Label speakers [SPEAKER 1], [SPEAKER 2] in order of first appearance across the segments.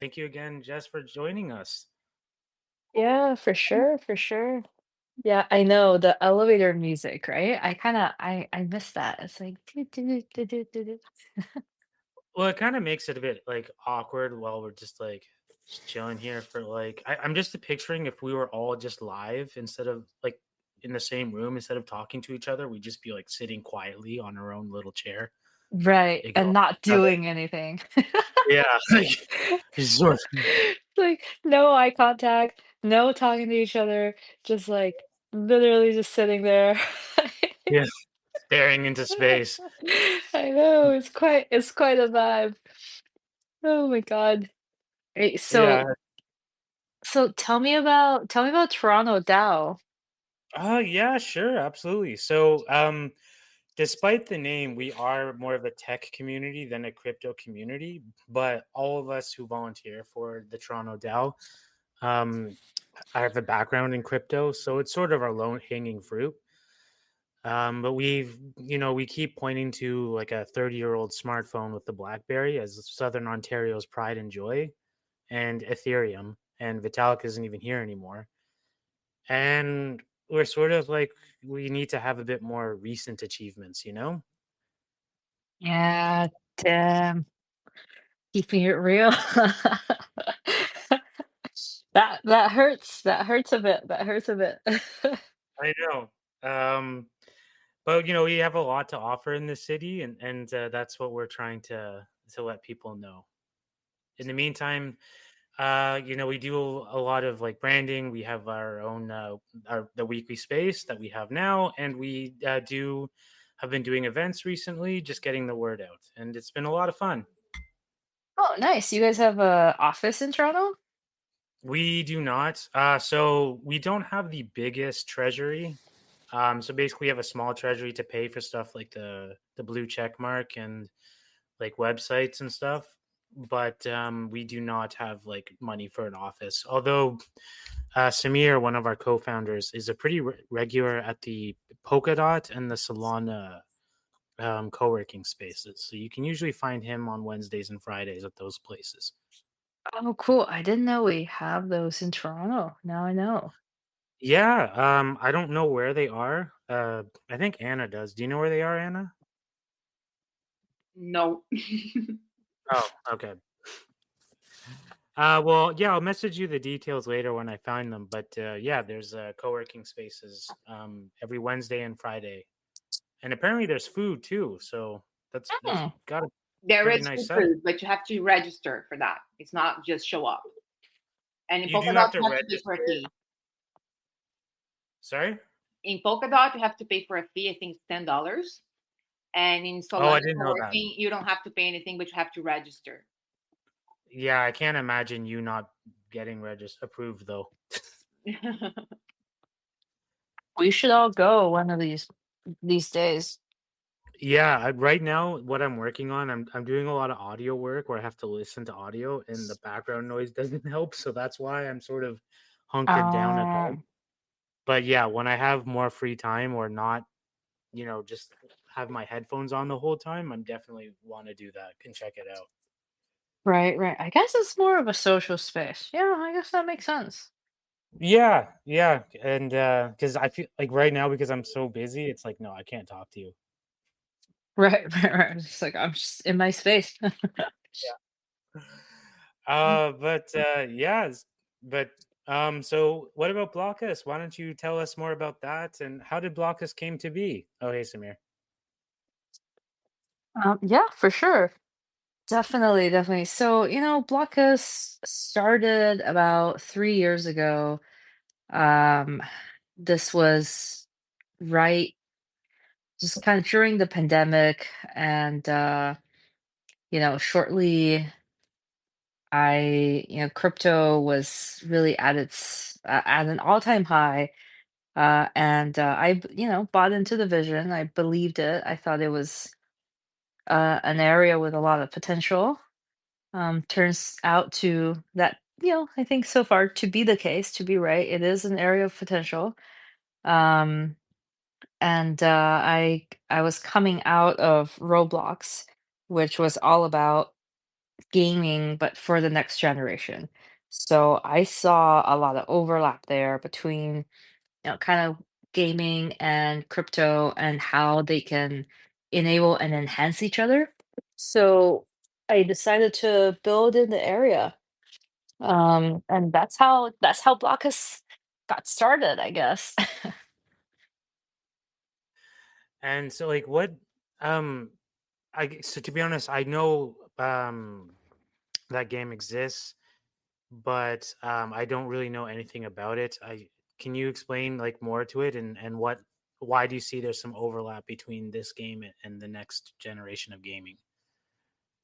[SPEAKER 1] Thank you again, Jess, for joining us.
[SPEAKER 2] Yeah, for sure, for sure. Yeah, I know the elevator music, right? I miss that. It's like "Doo, doo, doo, doo, doo, doo."
[SPEAKER 1] Well, it kind of makes it a bit like awkward while we're just chilling here for I'm just picturing if we were all just live instead of like in the same room instead of talking to each other, we'd just be like sitting quietly on our own little chair,
[SPEAKER 2] Right, and
[SPEAKER 1] ignoring
[SPEAKER 2] not
[SPEAKER 1] each other.
[SPEAKER 2] doing anything.
[SPEAKER 1] Yeah, just sort of-
[SPEAKER 2] Like no eye contact, no talking to each other, just like literally just sitting there.
[SPEAKER 1] yeah, staring into space.
[SPEAKER 2] I know, it's quite a vibe. Oh my God. Hey,
[SPEAKER 1] Yeah.
[SPEAKER 2] so tell me about Toronto DAO.
[SPEAKER 1] Yeah, sure, absolutely. So, despite the name, we are more of a tech community than a crypto community, but all of us who volunteer for the Toronto DAO, um, I have a background in crypto, so it's sort of our low hanging fruit. But we keep pointing to like a 30-year-old smartphone with the BlackBerry as Southern Ontario's pride and joy, and Ethereum, and Vitalik isn't even here anymore. And we're sort of like we need to have a bit more recent achievements.
[SPEAKER 2] Yeah, damn. Keeping it real. That hurts. That hurts a bit. That hurts a bit.
[SPEAKER 1] I know. Um, but we have a lot to offer in the city, and that's what we're trying to let people know. In the meantime, we do a lot of like branding. We have our own the weekly space that we have now, and we do have been doing events recently, just getting the word out, and it's been a lot of fun.
[SPEAKER 2] Oh, nice. You guys have a office in Toronto?
[SPEAKER 1] We do not. So we don't have the biggest treasury. So basically, we have a small treasury to pay for stuff like the blue check mark and like websites and stuff. But we do not have like money for an office. Although Samir, one of our co-founders, is a pretty regular at the Polkadot and the Solana co-working spaces. So you can usually find him on Wednesdays and Fridays at those places.
[SPEAKER 2] Oh, cool. I didn't know we have those in Toronto. Now I know.
[SPEAKER 1] Yeah, I don't know where they are. I think Anna does. Do you know where they are, Anna?
[SPEAKER 3] No.
[SPEAKER 1] Oh, okay. Well, yeah, I'll message you the details later when I find them. But yeah, there's co-working spaces every Wednesday and Friday, and apparently there's food too. So that's
[SPEAKER 2] Hmm.
[SPEAKER 1] got a
[SPEAKER 3] There
[SPEAKER 1] pretty
[SPEAKER 3] is
[SPEAKER 1] nice
[SPEAKER 3] food
[SPEAKER 1] setup.
[SPEAKER 3] food, but you have to register for that. It's not just show up. And in
[SPEAKER 1] You do have
[SPEAKER 3] Polkadot,
[SPEAKER 1] to
[SPEAKER 3] you have to pay for a
[SPEAKER 1] register.
[SPEAKER 3] fee.
[SPEAKER 1] Sorry.
[SPEAKER 3] In Polkadot, you have to pay for a fee. I think it's $10. And in
[SPEAKER 1] Oh, I
[SPEAKER 3] Solana
[SPEAKER 1] didn't know that.
[SPEAKER 3] co-working, you don't have to pay anything, but you have to register.
[SPEAKER 1] Yeah, I can't imagine you not getting registered approved though.
[SPEAKER 2] We should all go one of these days.
[SPEAKER 1] Yeah, right now what I'm working on, I'm doing a lot of audio work where I have to listen to audio and the background noise doesn't help, so that's why I'm sort of hunkered down at home.
[SPEAKER 2] Um,
[SPEAKER 1] But yeah, when I have more free time or not, just have my headphones on the whole time, I'm definitely want to do that. Can check it out.
[SPEAKER 2] right, right. I guess it's more of a social space. Yeah, I guess that makes sense.
[SPEAKER 1] Yeah, yeah, and because I feel like right now because I'm so busy, it's like no, I can't talk to you.
[SPEAKER 2] Right, right, right. It's just like I'm just in my space.
[SPEAKER 1] So what about Blockus? Why don't you tell us more about that and how did Blockus came to be? Oh, hey, Samir.
[SPEAKER 2] Yeah, for sure. Definitely, definitely. So, Blockus started about 3 years ago. Um, this was right just kind of during the pandemic, and shortly crypto was really at an all-time high. And bought into the vision. I believed it. I thought it was an area with a lot of potential. Turns out to that, I think so far to be the case, to be right. It is an area of potential. Um, and I was coming out of Roblox, which was all about gaming, but for the next generation. So I saw a lot of overlap there between, kind of gaming and crypto and how they can enable and enhance each other. So I decided to build in the area. And that's how Blockus got started, I guess.
[SPEAKER 1] And so, like, what? Um, so to be honest, I know that game exists, but I don't really know anything about it. I Can you explain like more to it, and what? Why do you see there's some overlap between this game and the next generation of gaming?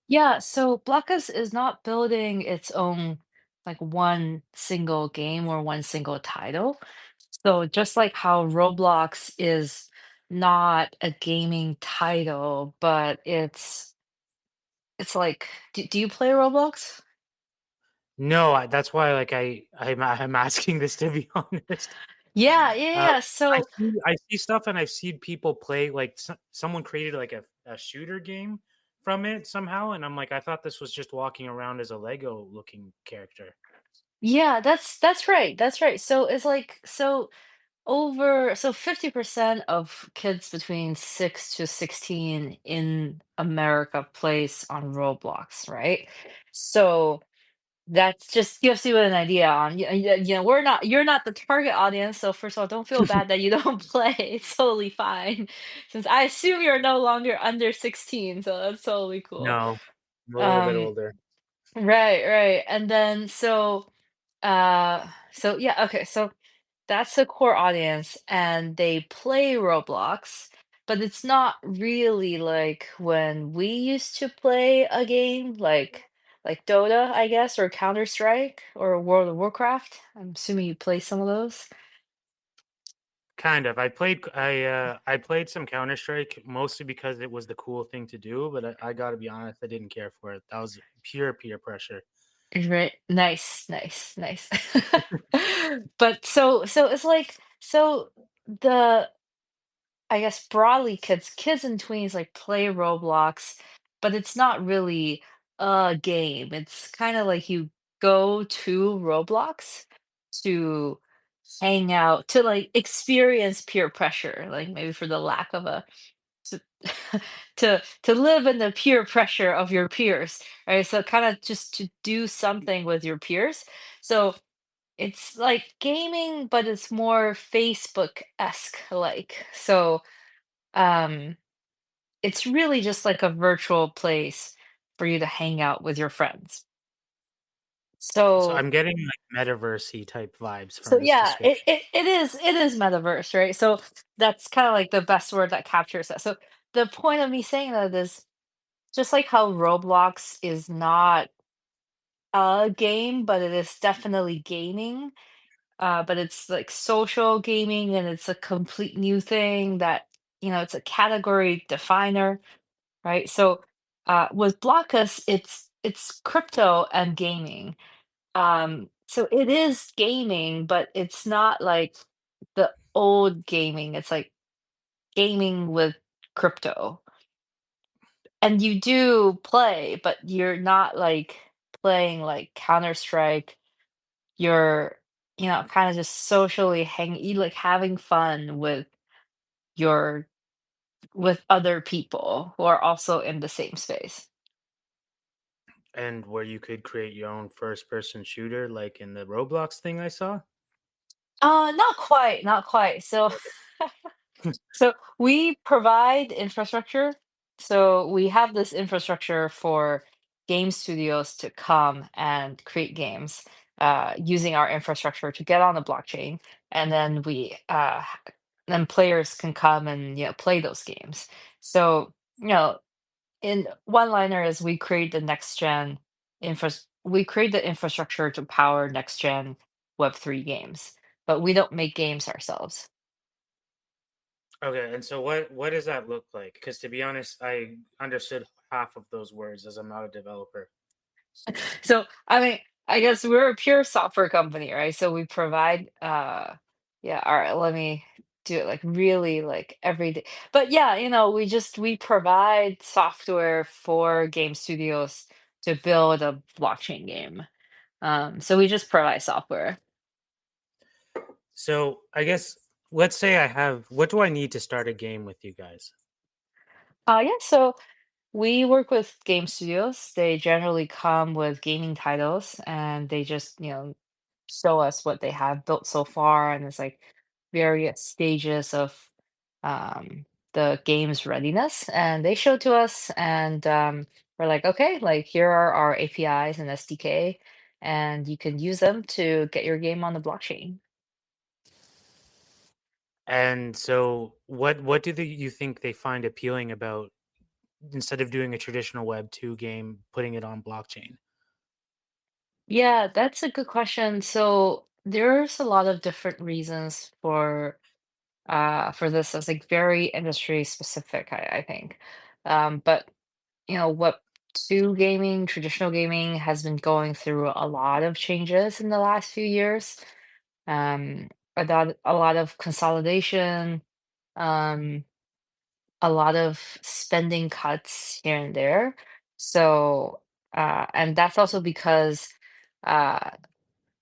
[SPEAKER 2] Yeah, so Blockus is not building its own like one single game or one single title. So just like how Roblox is not a gaming title, but it's like do you play Roblox?
[SPEAKER 1] No, that's why like I'm asking this to be honest.
[SPEAKER 2] Yeah, yeah,
[SPEAKER 1] Uh,
[SPEAKER 2] yeah. So
[SPEAKER 1] I see stuff and I've seen people play like someone created like a shooter game from it somehow, and I'm like, I thought this was just walking around as a Lego looking character.
[SPEAKER 2] yeah, that's right. That's right. So it's like so 50% of kids between 6 to 16 in America plays on Roblox, right? So that's just gives you an idea on you're not the target audience, so first of all, don't feel bad that you don't play. It's totally fine. Since I assume you're no longer under 16, so that's totally cool.
[SPEAKER 1] No, I'm a little bit
[SPEAKER 2] Um
[SPEAKER 1] older.
[SPEAKER 2] right, right. And then so yeah, okay. So that's the core audience, and they play Roblox, but it's not really like when we used to play a game like Dota, I guess, or Counter-Strike or World of Warcraft. I'm assuming you play some of those.
[SPEAKER 1] Kind of. I played some Counter Strike mostly because it was the cool thing to do, but I got to be honest, I didn't care for it. That was pure peer pressure.
[SPEAKER 2] Right. Nice, nice, nice. But so it's like so the I guess broadly kids and tweens like play Roblox, but it's not really a game. It's kind of like you go to Roblox to hang out, to like experience peer pressure, like maybe for the lack of a to to live in the peer pressure of your peers, right? So kind of just to do something with your peers. So it's like gaming, but it's more Facebook-esque like. So um, it's really just like a virtual place for you to hang out with your friends.
[SPEAKER 1] So
[SPEAKER 2] So
[SPEAKER 1] I'm getting like metaversey type vibes
[SPEAKER 2] so
[SPEAKER 1] from this
[SPEAKER 2] yeah,
[SPEAKER 1] description.
[SPEAKER 2] it is metaverse, right? So that's kind of like the best word that captures that. So the point of me saying that is just like how Roblox is not a game, but it is definitely gaming. But it's like social gaming, and it's a complete new thing that it's a category definer, right? So with Blockus, it's crypto and gaming. So it is gaming, but it's not like the old gaming. It's like gaming with crypto. And you do play, but you're not like playing like Counter-Strike. You're, kind of just socially you like having fun your with other people who are also in the same space.
[SPEAKER 1] And where you could create your own first person shooter like in the Roblox thing I saw.
[SPEAKER 2] Not quite, not quite. So so we provide infrastructure. So we have this infrastructure for game studios to come and create games using our infrastructure to get on the blockchain, and then then players can come and play those games. So in one liner is we create the next gen we create the infrastructure to power next gen Web3 games, but we don't make games ourselves.
[SPEAKER 1] Okay, and so what does that look like? Because to be honest, I understood half of those words as I'm not a developer.
[SPEAKER 2] So, I mean, I guess we're a pure software company, right? So we provide, yeah, all right, let me do it like really like every day. But yeah, we provide software for game studios to build a blockchain game. So we just provide software.
[SPEAKER 1] So I guess let's say what do I need to start a game with you guys?
[SPEAKER 2] Yeah, so we work with game studios. They generally come with gaming titles and they just, show us what they have built so far. And it's like various stages of the game's readiness. And they show to us, and we're like, okay, like here are our APIs and SDK, and you can use them to get your game on the blockchain.
[SPEAKER 1] And so what do you think they find appealing about instead of doing a traditional Web 2 game, putting it on blockchain?
[SPEAKER 2] Yeah, that's a good question. So there's a lot of different reasons for this. It's like very industry specific, I think. But Web 2 gaming, traditional gaming has been going through a lot of changes in the last few years. Um, a lot of consolidation, um, a lot of spending cuts here and there. So, and that's also because uh,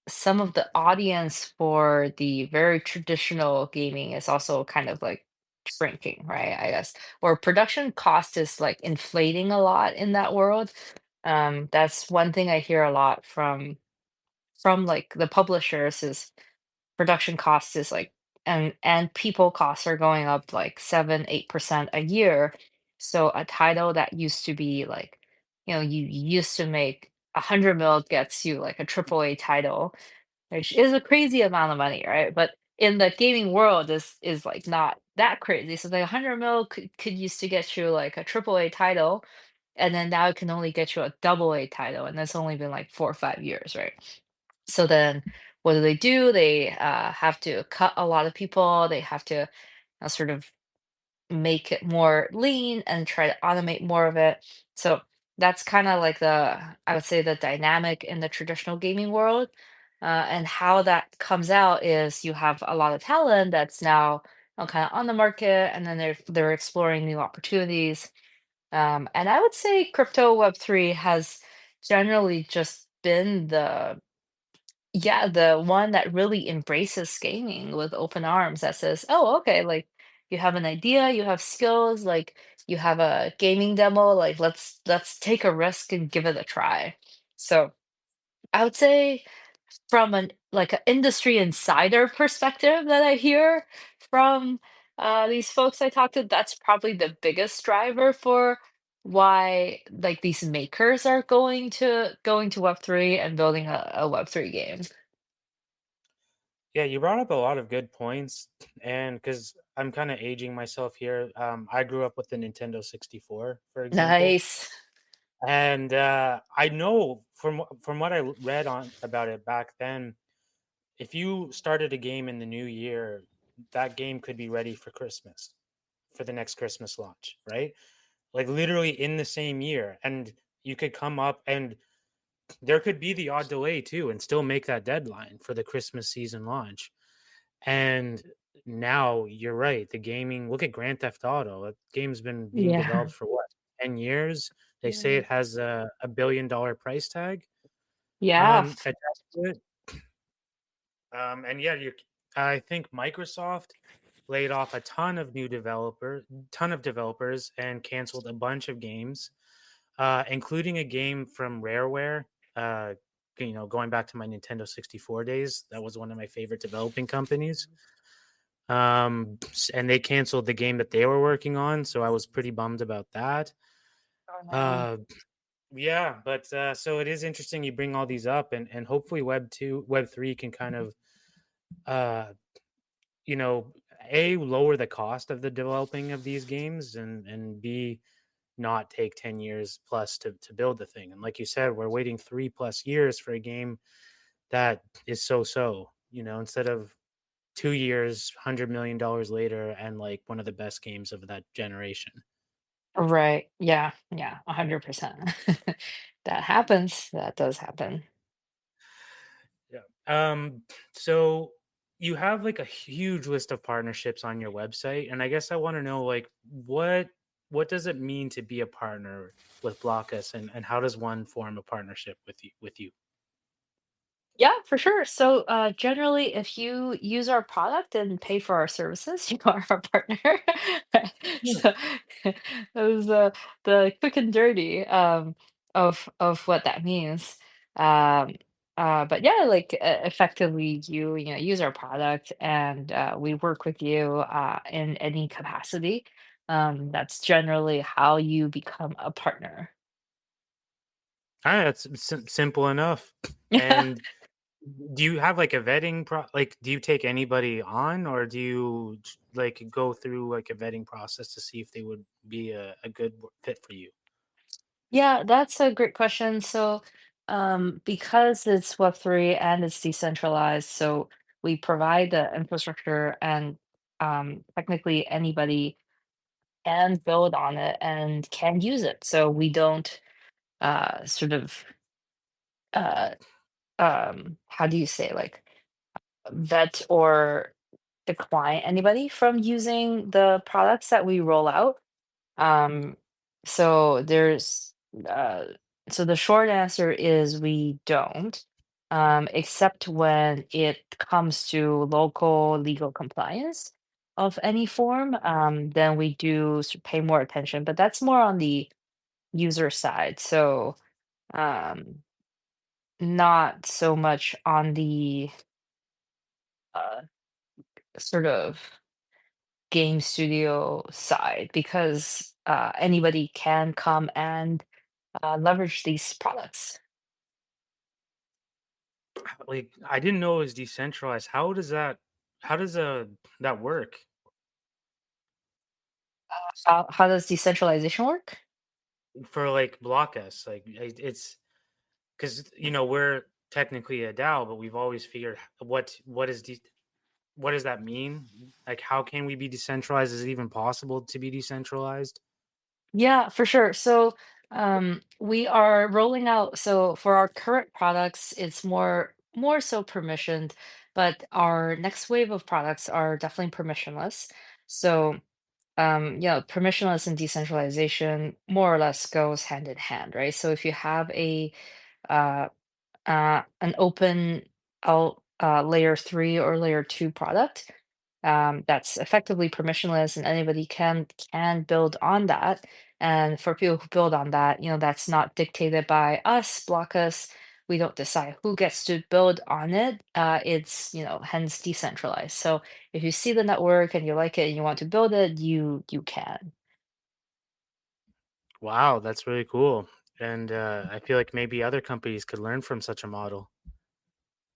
[SPEAKER 2] some of the audience for the very traditional gaming is also kind of like shrinking, right? I guess, or production cost is like inflating a lot in that world. That's one thing I hear a lot from like the publishers is production cost is like, and people costs are going up like 7-8% a year. So a title that used to be like, you used to make 100 mil gets you like a triple A title, which is a crazy amount of money, right? But in the gaming world, this is like not that crazy. So like 100 mil could used to get you like a triple A title, and then now it can only get you a double A title, and that's only been like 4 or 5 years, right? So then what do? They have to cut a lot of people. They have to sort of make it more lean and try to automate more of it. So that's kind of like I would say, the dynamic in the traditional gaming world. And how that comes out is you have a lot of talent that's now kind of on the market, and then they're exploring new opportunities. And I would say crypto Web3 has generally just been the one that really embraces gaming with open arms, that says, "Oh, okay, like you have an idea, you have skills, like you have a gaming demo, like let's take a risk and give it a try." So I would say from an industry insider perspective that I hear from these folks I talked to, that's probably the biggest driver for why like these makers are going to Web3 and building a Web3 game.
[SPEAKER 1] Yeah, you brought up a lot of good points, and because I'm kind of aging myself here, I grew up with the Nintendo 64, for example,
[SPEAKER 2] Nice.
[SPEAKER 1] and I know from what I read on about it back then, if you started a game in the new year, that game could be ready for Christmas, for the next Christmas launch, right? Like literally in the same year, and you could come up and there could be the odd delay too, and still make that deadline for the Christmas season launch. And now you're right. The gaming, look at Grand Theft Auto. That game's been being
[SPEAKER 2] Yeah.
[SPEAKER 1] developed for what, 10 years? They say
[SPEAKER 2] Yeah.
[SPEAKER 1] it has a $1 billion price tag
[SPEAKER 2] Yeah.
[SPEAKER 1] attached to it. And yeah, I think Microsoft laid off a ton of developers and canceled a bunch of games, including a game from Rareware. Uh, going back to my Nintendo 64 days, that was one of my favorite developing companies. And they canceled the game that they were working on, so I was pretty bummed about that.
[SPEAKER 2] Oh no.
[SPEAKER 1] Uh, yeah, but so it is interesting you bring all these up, and hopefully Web3 can kind of, uh, you know, a lower the cost of the developing of these games, and b not take 10 years plus to build the thing. And like you said, we're waiting 3+ years for a game that is so, instead of 2 years, $100 million later, and like one of the best games of that generation.
[SPEAKER 2] Right. Yeah. Yeah. 100%. That happens. That does happen.
[SPEAKER 1] Yeah. So you have like a huge list of partnerships on your website, and I guess I want to know like what does it mean to be a partner with Blockus, and how does one form a partnership with you?
[SPEAKER 2] Yeah, for sure. So, generally, if you use our product and pay for our services, you are our partner.
[SPEAKER 1] Hmm.
[SPEAKER 2] So, that was the quick and dirty of what that means. Um, but yeah, like effectively, you know use our product, and we work with you in any capacity. That's generally how you become a partner.
[SPEAKER 1] Ah, that's simple enough. And do you have like a like do you take anybody on, or do you like go through like a vetting process to see if they would be a good fit for you?
[SPEAKER 2] Yeah, that's a great question. So, because it's Web3 and it's decentralized, so we provide the infrastructure, and technically anybody can build on it and can use it. So we don't sort of uh, how do you say, like, vet or decline anybody from using the products that we roll out. Um, so there's uh so the short answer is we don't, except when it comes to local legal compliance of any form, then we do pay more attention, but that's more on the user side. So um not so much on the uh sort of game studio side, because anybody can come and leverage these products.
[SPEAKER 1] Like, I didn't know it was decentralized. How does that work
[SPEAKER 2] How does decentralization work?
[SPEAKER 1] for like Block us? Like it's because we're technically a DAO, but we've always figured what does that mean? Like, how can we be decentralized? Is it even possible to be decentralized?
[SPEAKER 2] Yeah, for sure. So we are rolling out. So for our current products, it's more so permissioned, but our next wave of products are definitely permissionless. So yeah, permissionless and decentralization more or less goes hand in hand, right? So if you have uh, an open layer three or layer two product, that's effectively permissionless, and anybody can build on that. And for people who build on that, that's not dictated by us, block us. We don't decide who gets to build on it. It's hence decentralized. So if you see the network and you like it and you want to build it, you can.
[SPEAKER 1] Wow, that's really cool. And I feel like maybe other companies could learn from such a model.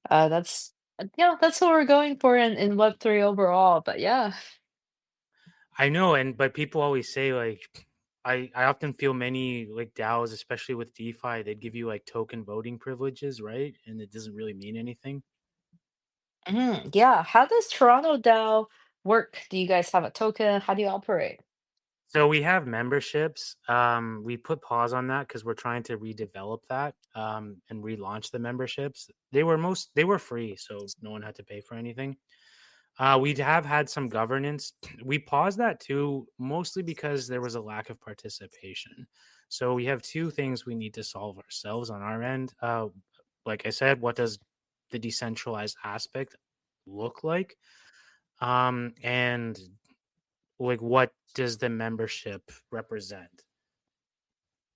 [SPEAKER 2] That's that's what we're going for in Web3 overall. But yeah.
[SPEAKER 1] I know, and but people always say like I often feel many like DAOs, especially with DeFi, they'd give you like token voting privileges, right? And it doesn't really mean anything.
[SPEAKER 2] Yeah. How does Toronto DAO work? Do you guys have a token? How do you operate?
[SPEAKER 1] So we have memberships. We put pause on that because we're trying to redevelop that and relaunch the memberships. They were free, so no one had to pay for anything. We have had some governance. We paused that too, mostly because there was a lack of participation. So we have two things we need to solve ourselves on our end. Like I said, what does the decentralized aspect look like? And like what does the membership represent?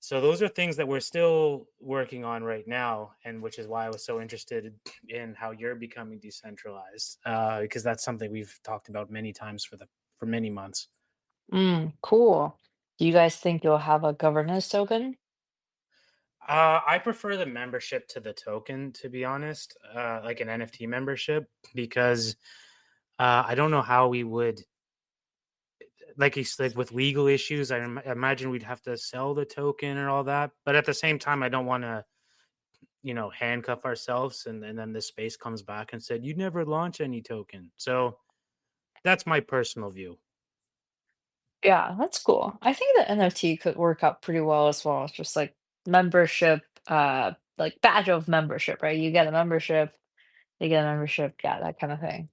[SPEAKER 1] So those are things that we're still working on right now, and which is why I was so interested in how you're becoming decentralized, because that's something we've talked about many times for many months.
[SPEAKER 2] Cool. Do you guys think you'll have a governance token?
[SPEAKER 1] I prefer the membership to the token, to be honest, like an NFT membership, because I don't know how we would like you said with legal issues. Imagine we'd have to sell the token and all that, but at the same time, I don't want to handcuff ourselves and then the space comes back and said, you never launch any token. So that's my personal view.
[SPEAKER 2] Yeah, that's cool. I think the NFT could work out pretty well as well. It's just like membership, like badge of membership, right? You get a membership, they get a membership, yeah, that kind of thing.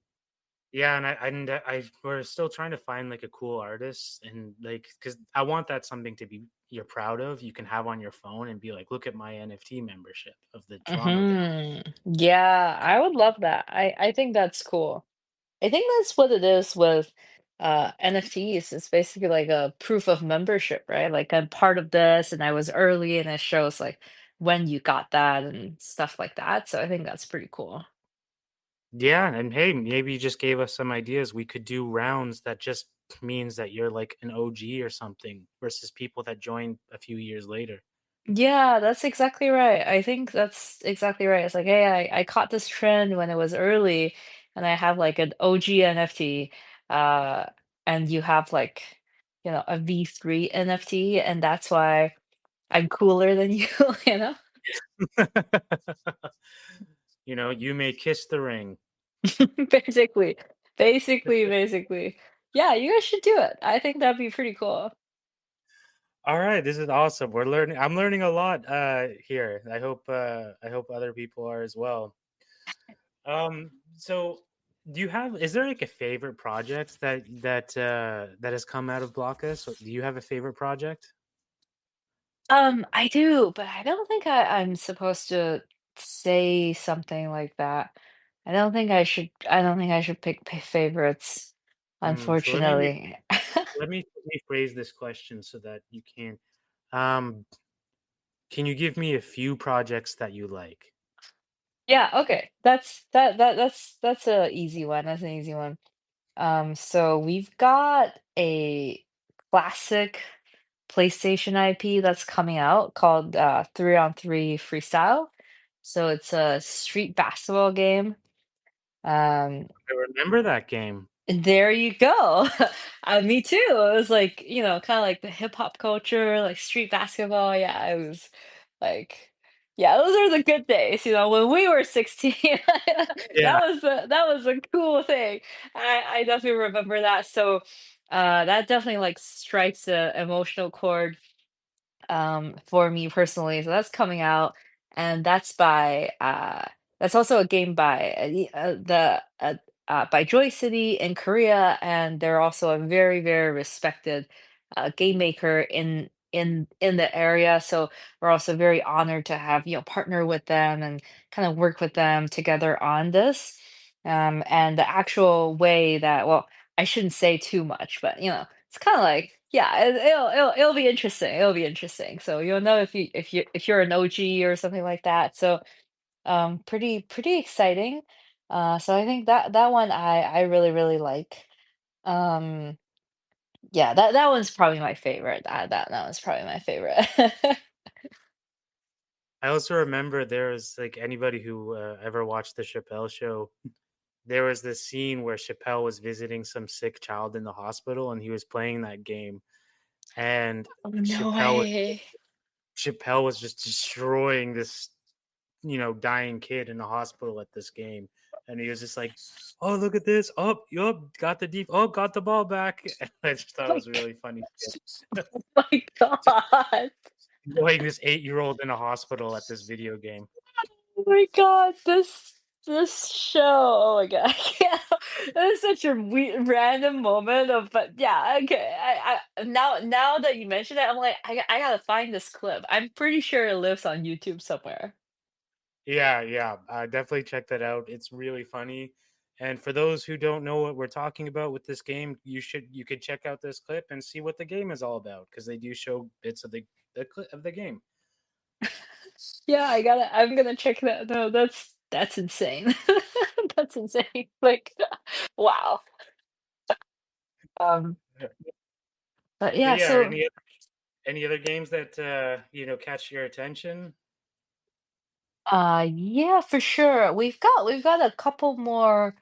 [SPEAKER 1] Yeah, and I we're still trying to find like a cool artist and like because I want that something to be you're proud of, you can have on your phone and be like, look at my NFT membership of the Toronto DAO.
[SPEAKER 2] Yeah, I would love that. I think that's cool. I think that's what it is with NFTs. It's basically like a proof of membership, right? Like I'm part of this and I was early and it shows like when you got that and stuff like that. So I think that's pretty cool.
[SPEAKER 1] Yeah, and hey, maybe you just gave us some ideas. We could do rounds that just means that you're like an OG or something versus people that joined a few years later.
[SPEAKER 2] Yeah, that's exactly right. I think that's exactly right. It's like, hey, I caught this trend when it was early and I have like an OG NFT, uh, and you have like, a V3 NFT, and that's why I'm cooler than you, you know?
[SPEAKER 1] You may kiss the ring.
[SPEAKER 2] Basically. Basically. Yeah, you guys should do it. I think that'd be pretty cool.
[SPEAKER 1] All right, this is awesome. I'm learning a lot here. I hope other people are as well. So do you have is there like a favorite project that has come out of Blockus? Do you have a favorite project?
[SPEAKER 2] I do, but I don't think I'm supposed to say something like that. I don't think I should pick favorites,
[SPEAKER 1] So
[SPEAKER 2] unfortunately.
[SPEAKER 1] let me rephrase this question so that you um can you give me a few projects that you like?
[SPEAKER 2] Yeah, okay. That's a easy one. That's an easy one. So we've got a classic PlayStation IP that's coming out called 3-on-3 Freestyle. So it's a street basketball game. Um,
[SPEAKER 1] I remember that game.
[SPEAKER 2] There you go. Me too. It was like, kind of like the hip hop culture, like street basketball. Yeah, it was like, yeah, those are the good days. When we were 16,
[SPEAKER 1] Yeah.
[SPEAKER 2] that was a cool thing. I definitely remember that. So, that definitely like strikes a emotional chord for me personally. So that's coming out, and that's also a game by by Joy City in Korea, and they're also a very very respected game maker in the area. So we're also very honored to have partner with them and kind of work with them together on this. And the actual way that, well, I shouldn't say too much, but it's kind of like, yeah, it'll be interesting. It'll be interesting. So you'll know if you're an OG or something like that. So pretty exciting. So I think that one I really really like. Um, yeah, that one's probably my favorite. That one's probably my favorite.
[SPEAKER 1] I also remember there was like anybody who ever watched the Chappelle show. There was this scene where Chappelle was visiting some sick child in the hospital, and he was playing that game, and
[SPEAKER 2] Oh, no
[SPEAKER 1] Chappelle was
[SPEAKER 2] way.
[SPEAKER 1] Chappelle was just destroying this, dying kid in the hospital at this game, and he was just like, "Oh, look at this! Oh, yup, got the deep. Oh, got the ball back." And I just thought it
[SPEAKER 2] Oh
[SPEAKER 1] was a really funny skit.
[SPEAKER 2] my
[SPEAKER 1] Just
[SPEAKER 2] God.
[SPEAKER 1] playing this 8-year-old in a hospital at this video game.
[SPEAKER 2] Oh my God, this show. Oh my God, I can't. That is such a random moment of, but yeah, okay. Now that you mention it, I'm like, I gotta find this clip. I'm pretty sure it lives on YouTube somewhere.
[SPEAKER 1] Yeah, yeah, definitely check that out. It's really funny. And for those who don't know what we're talking about with this game, you could check out this clip and see what the game is all about because they do show bits of the clip of the game.
[SPEAKER 2] Yeah, I'm gonna check that. No, that's insane. That's insane. Like, wow. Um, but
[SPEAKER 1] But
[SPEAKER 2] yeah,
[SPEAKER 1] yeah,
[SPEAKER 2] so
[SPEAKER 1] any other games that catch your attention?
[SPEAKER 2] yeah, for sure. We've got a couple more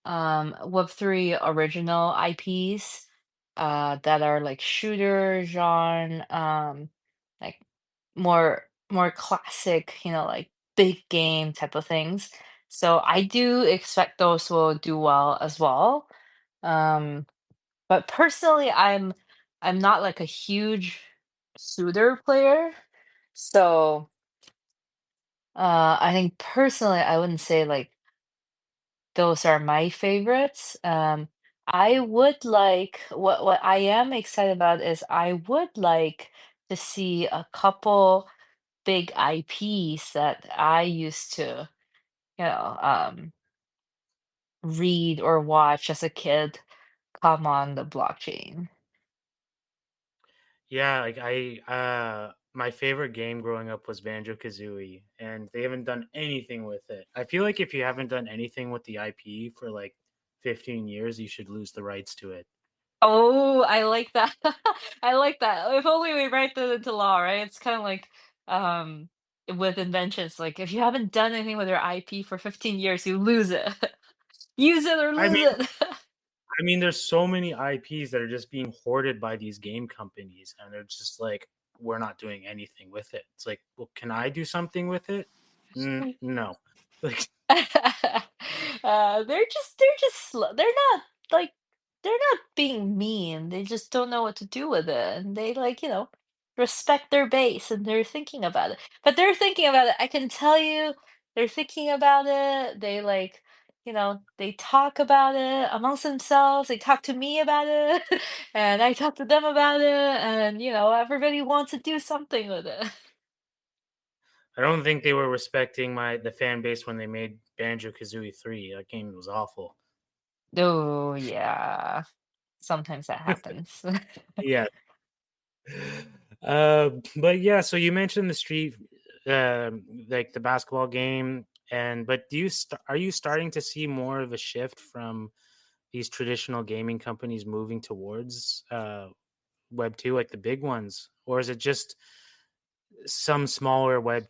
[SPEAKER 2] Web3 original IPs that are like shooter genre, like more classic, like big game type of things. So I do expect those will do well as well. Um, but personally, I'm not like a huge shooter player. So I think personally I wouldn't say like those are my favorites. I would like what I am excited about is I would like to see a couple big IPs that I used to, you know, read or watch as a kid come on the blockchain.
[SPEAKER 1] Yeah, like my favorite game growing up was Banjo Kazooie, and they haven't done anything with it. I feel like if you haven't done anything with the IP for like 15 years, you should lose the rights to it.
[SPEAKER 2] Oh, I like that. I like that. If only we write that into law, right? It's kind of like um with inventions, like if you haven't done anything with your IP for 15 years, you lose it. Use it or
[SPEAKER 1] I
[SPEAKER 2] lose
[SPEAKER 1] mean,
[SPEAKER 2] it.
[SPEAKER 1] there's so many IPs that are just being hoarded by these game companies, and they're just like, we're not doing anything with it. It's like, well, can I do something with it? No. Like,
[SPEAKER 2] They're not like they're not being mean. They just don't know what to do with it. And they like, respect their base and they're thinking about it. But they're thinking about it. I can tell you they're thinking about it. They like, they talk about it amongst themselves. They talk to me about it and I talk to them about it and everybody wants to do something with it.
[SPEAKER 1] I don't think they were respecting the fan base when they made Banjo Kazooie 3. That game was awful.
[SPEAKER 2] Oh, yeah. Sometimes that happens.
[SPEAKER 1] Yeah. But yeah, so you mentioned the street, like the basketball game, but are you starting to see more of a shift from these traditional gaming companies moving towards Web 2, like the big ones, or is it just some smaller Web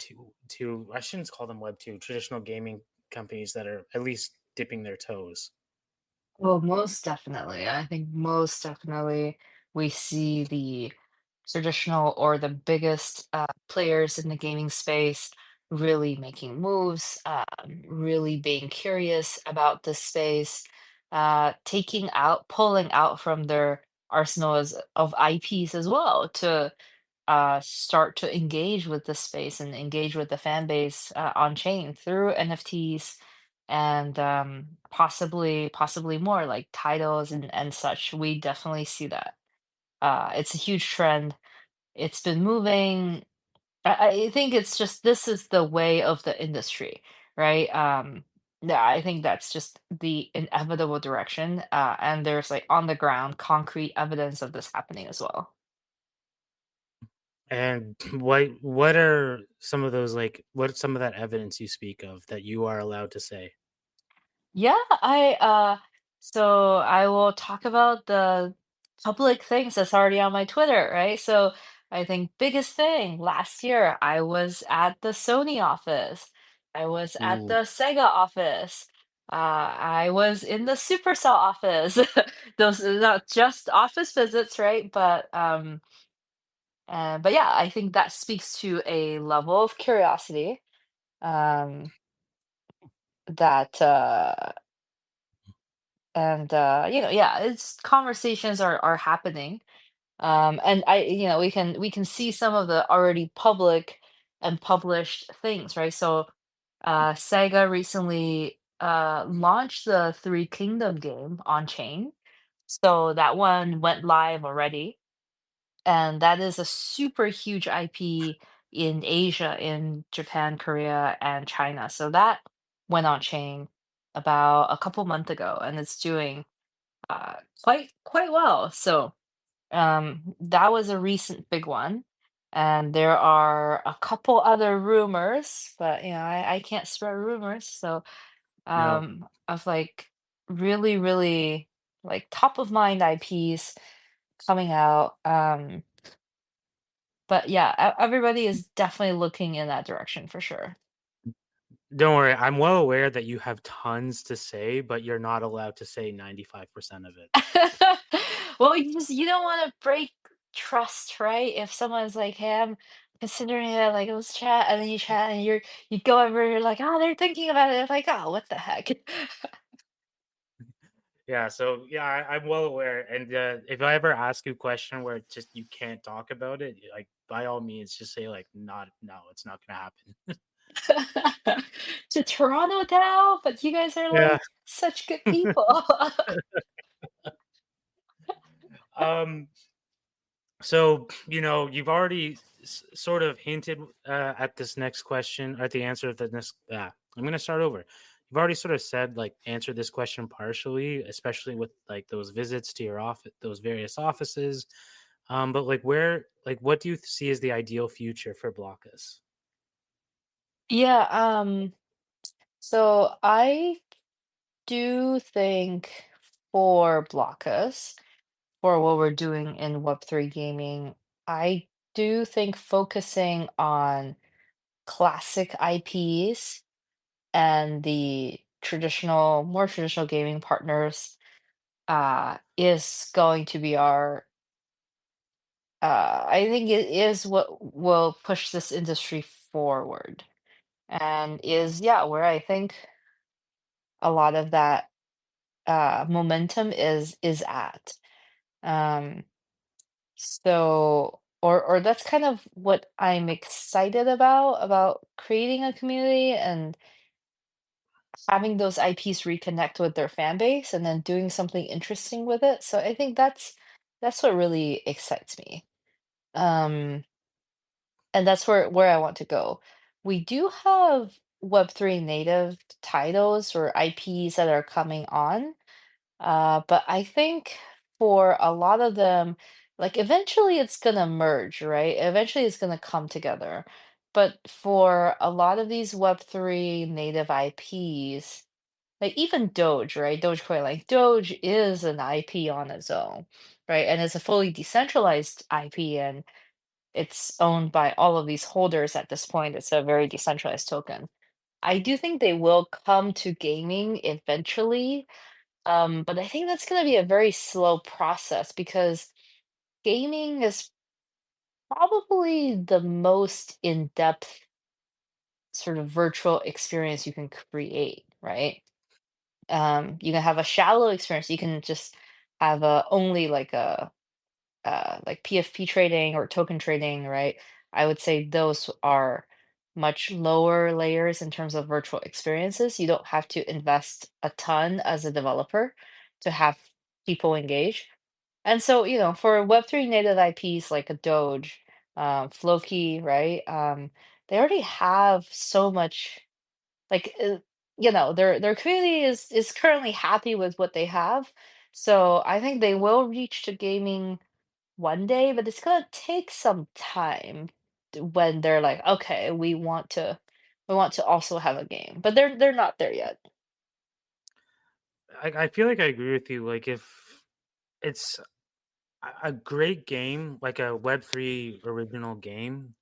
[SPEAKER 1] 2? I shouldn't call them Web 2, traditional gaming companies that are at least dipping their toes.
[SPEAKER 2] Well, most definitely. I think most definitely we see the traditional or the biggest players in the gaming space really making moves, really being curious about the space, pulling out from their arsenals of IPs as well to start to engage with the space and engage with the fan base on chain through NFTs and possibly more like titles and such. We definitely see that. It's a huge trend. It's been moving. I think it's just this is the way of the industry, right? Yeah, I think that's just the inevitable direction. And there's like on the ground concrete evidence of this happening as well.
[SPEAKER 1] And what are some of those, like what's some of that evidence you speak of that you are allowed to say?
[SPEAKER 2] Yeah, so I will talk about the public things that's already on my Twitter, right? So I think biggest thing last year, I was at the Sony office. I was at
[SPEAKER 1] Ooh.
[SPEAKER 2] the Sega office. I was in the Supercell office. Those are not just office visits, right? But yeah, I think that speaks to a level of curiosity um, that yeah, it's conversations are happening and we can see some of the already public and published things, right? So Sega recently launched the Three Kingdom game on chain, so that one went live already, and that is a super huge IP in Asia, in Japan, Korea, and China. So that went on chain about a couple months ago and it's doing quite well. So that was a recent big one, and there are a couple other rumors, but I can't spread rumors. So
[SPEAKER 1] No,
[SPEAKER 2] of like really like top of mind IPs coming out. But yeah, everybody is definitely looking in that direction for sure.
[SPEAKER 1] don't worry. I'm well aware that you have tons to say, but you're not allowed to say 95% of it.
[SPEAKER 2] Well, you don't want to break trust, right? If someone's like, "Hey, I'm considering it," like, "Let's chat," and then you chat and you go over, you're like, "Oh, they're thinking about it." Like, "Oh, what the heck?"
[SPEAKER 1] Yeah, so yeah, I'm well aware. And if I ever ask you a question where it's just you can't talk about it, like by all means, just say like, not, no, it's not gonna happen.
[SPEAKER 2] to Toronto DAO, but you guys are
[SPEAKER 1] Yeah.
[SPEAKER 2] like such good people.
[SPEAKER 1] Um, so, you've already sort of hinted at this next question, or at the answer of the next. I'm going to start over. You've already sort of said, like, answered this question partially, especially with like those visits to your office, those various offices. But like, what do you see as the ideal future for Blockus?
[SPEAKER 2] Yeah, so I do think for Blockus, for what we're doing in Web3 gaming, I do think focusing on classic IPs and the more traditional gaming partners is going to be our I think it is what will push this industry forward, and is, yeah, where I think a lot of that momentum is at. Um, or that's kind of what I'm excited about creating a community and having those IPs reconnect with their fan base and then doing something interesting with it. So I think that's what really excites me. Um, and that's where I want to go. We do have Web3 native titles or IPs that are coming on. But I think for a lot of them, like eventually it's gonna merge, right? Eventually it's gonna come together. But for a lot of these Web3 native IPs, like even Doge, right? Dogecoin, like Doge is an IP on its own, right? And it's a fully decentralized IP and it's owned by all of these holders at this point. It's a very decentralized token. I do think they will come to gaming eventually, but I think that's going to be a very slow process because gaming is probably the most in-depth sort of virtual experience you can create, right? You can have a shallow experience. You can just have only like a like PFP trading or token trading, right? I would say those are much lower layers in terms of virtual experiences. You don't have to invest a ton as a developer to have people engage. And so, for Web3 native IPs like a Doge, Floki, right? They already have so much, like, their community is currently happy with what they have. So I think they will reach to gaming one day, but it's gonna take some time when they're like, okay, we want to also have a game, but they're not there yet.
[SPEAKER 1] I feel like I agree with you. Like, if it's a great game, like a Web3 original game,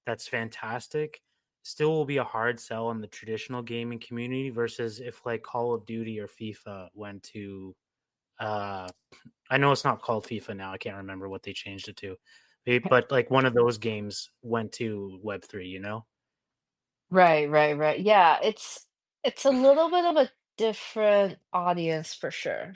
[SPEAKER 1] that's fantastic, still will be a hard sell in the traditional gaming community versus if like Call of Duty or FIFA went to uh I know it's not called FIFA now. I can't remember what they changed it to. But like one of those games went to Web3, you know?
[SPEAKER 2] Right, right, right. Yeah, it's a little bit of a different audience for sure.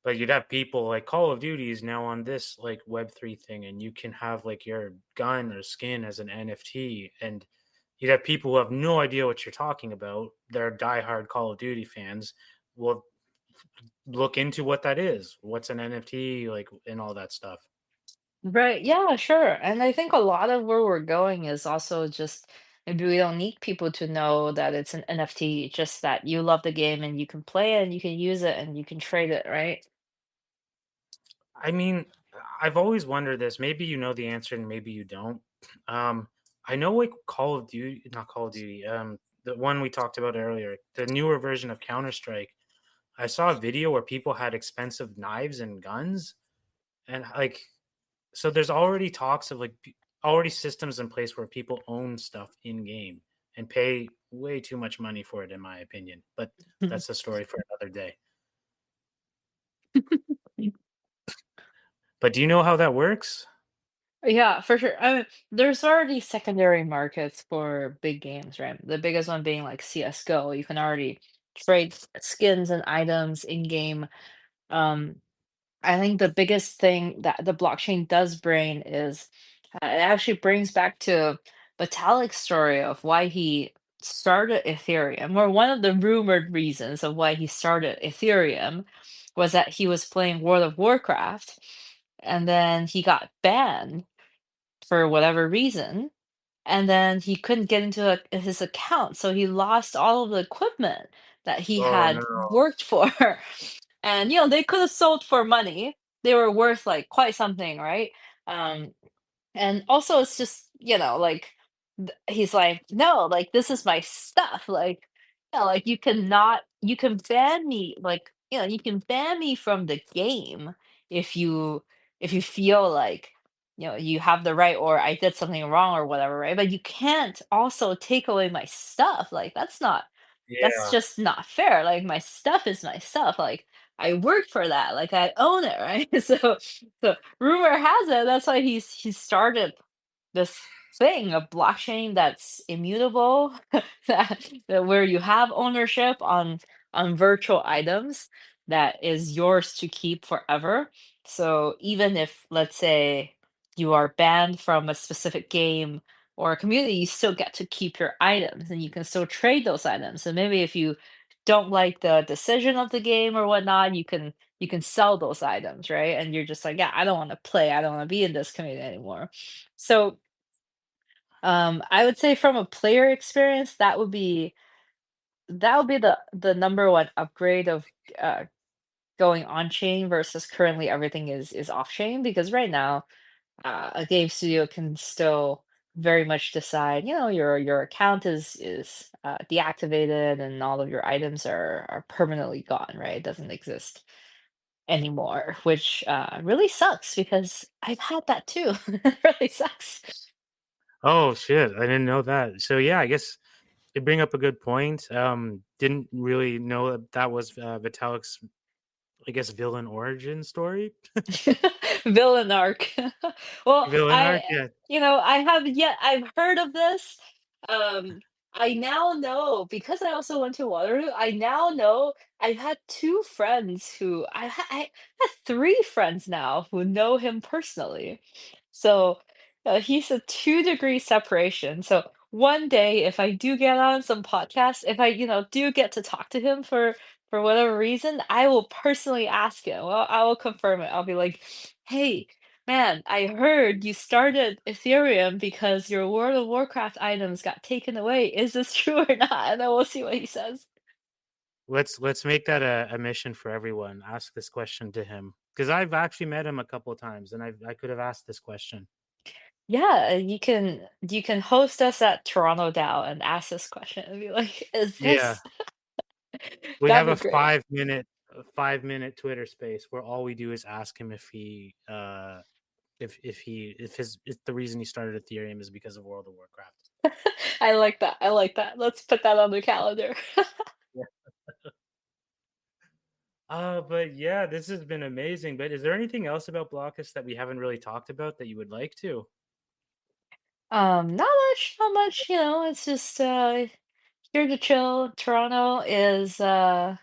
[SPEAKER 1] But you'd have people like Call of Duty is now on this like Web3 thing, and you can have like your gun or skin as an NFT. And you'd have people who have no idea what you're talking about. They're diehard Call of Duty fans. Will look into what that is, what's an NFT, like, and all that stuff.
[SPEAKER 2] Right, yeah, sure. And I think a lot of where we're going is also just maybe we don't need people to know that it's an NFT, just that you love the game and you can play it and you can use it and you can trade it, right?
[SPEAKER 1] I mean, I've always wondered this. Maybe you know the answer, and maybe you don't. Um, I know like Call of Duty, not Call of Duty. The one we talked about earlier, the newer version of Counter Strike. I saw a video where people had expensive knives and guns, and like, so there's already talks of like already systems in place where people own stuff in game and pay way too much money for it, in my opinion. But that's a story for another day. But do you know how that works?
[SPEAKER 2] Yeah, for sure. I mean, there's already secondary markets for big games, right? The biggest one being like CS:GO. You can already trade skins and items in game. Um, I think the biggest thing that the blockchain does bring is it actually brings back to Vitalik's story of why he started Ethereum, or one of the rumored reasons of why he started Ethereum, was that he was playing World of Warcraft and then he got banned for whatever reason. And then he couldn't get into his account, so he lost all of the equipment that he
[SPEAKER 1] Oh no.
[SPEAKER 2] had worked for. And they could have sold for money. They were worth like quite something, right? Um, and also, it's just, like, he's like, no, like, this is my stuff. Like, like, you can ban me, like, you can ban me from the game if you feel like, you have the right, or I did something wrong or whatever, right? But you can't also take away my stuff. Like, that's
[SPEAKER 1] Yeah.
[SPEAKER 2] just not fair. Like, my stuff is my stuff. Like, I worked for that. Like, I own it, right? So rumor has it that's why he started this thing, a blockchain that's immutable, that where you have ownership on virtual items that is yours to keep forever. So even if, let's say, you are banned from a specific game or a community, you still get to keep your items and you can still trade those items. And maybe if you don't like the decision of the game or whatnot, you can sell those items, right? And you're just like, yeah, I don't want to play. I don't want to be in this community anymore. So I would say from a player experience, that would be the number one upgrade of uh, going on chain versus currently everything is off chain, because right now a game studio can still very much decide, your account is deactivated and all of your items are permanently gone, right? It doesn't exist anymore, which really sucks because I've had that too. It really sucks.
[SPEAKER 1] Oh shit, I didn't know that. So yeah, I guess you bring up a good point. Didn't really know that that was Vitalik's, I guess, villain origin story.
[SPEAKER 2] Villain arc. Well,
[SPEAKER 1] Villain arc, yeah.
[SPEAKER 2] I've heard of this. Um, I now know because I also went to Waterloo. I now know I've had two friends who I had three friends now who know him personally. So he's a 2-degree separation. So one day, if I do get on some podcast, if I do get to talk to him for whatever reason, I will personally ask him. Well, I will confirm it. I'll be like, "Hey, man, I heard you started Ethereum because your World of Warcraft items got taken away. Is this true or not?" And then we'll see what he says.
[SPEAKER 1] Let's make that a mission for everyone. Ask this question to him because I've actually met him a couple of times, and I could have asked this question.
[SPEAKER 2] Yeah, you can host us at Toronto DAO and ask this question and be like, "Is
[SPEAKER 1] Yeah,
[SPEAKER 2] this?"
[SPEAKER 1] we
[SPEAKER 2] That'd
[SPEAKER 1] have
[SPEAKER 2] be
[SPEAKER 1] a
[SPEAKER 2] great.
[SPEAKER 1] 5 minute Twitter space where all we do is ask him if he if the reason he started Ethereum is because of World of Warcraft.
[SPEAKER 2] I like that. I like that. Let's put that on the calendar.
[SPEAKER 1] Yeah. But yeah, this has been amazing. But is there anything else about Blockus that we haven't really talked about that you would like to?
[SPEAKER 2] Not much, not much. It's just here to chill. Toronto is the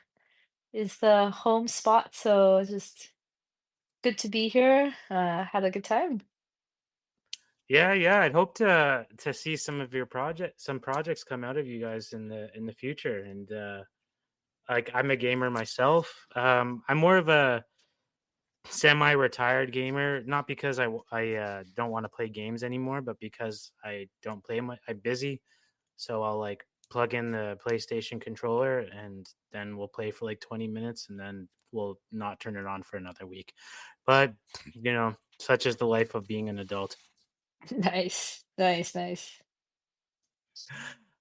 [SPEAKER 2] home spot, so it's just good to be here. Had a good time.
[SPEAKER 1] Yeah, yeah. I'd hope to see some projects come out of you guys in the future. And like I'm a gamer myself. I'm more of a semi-retired gamer, not because I don't want to play games anymore, but because I don't play much. I'm busy, so I'll like plug in the PlayStation controller and then we'll play for like 20 minutes and then we'll not turn it on for another week. But such is the life of being an adult.
[SPEAKER 2] Nice, nice, nice.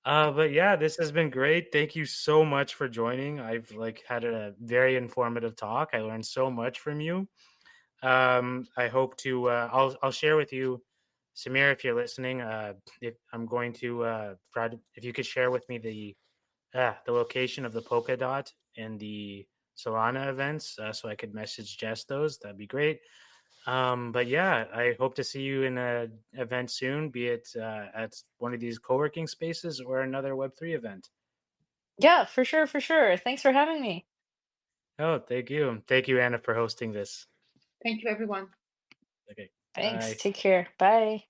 [SPEAKER 1] But yeah, this has been great. Thank you so much for joining. I've like had a very informative talk. I learned so much from you. I hope to. I'll share with you, Samir, if you're listening. If I'm going to try to, if you could share with me the location of the polka dot and the Solana events, so I could message Jess those. That'd be great. But yeah, I hope to see you in an event soon, be it at one of these co-working spaces or another Web3 event.
[SPEAKER 2] Yeah, for sure, for sure. Thanks for having me.
[SPEAKER 1] Oh, thank you. Thank you, Anna, for hosting this.
[SPEAKER 3] Thank you, everyone.
[SPEAKER 1] Okay,
[SPEAKER 2] Thanks.
[SPEAKER 1] bye.
[SPEAKER 2] Take care. Bye.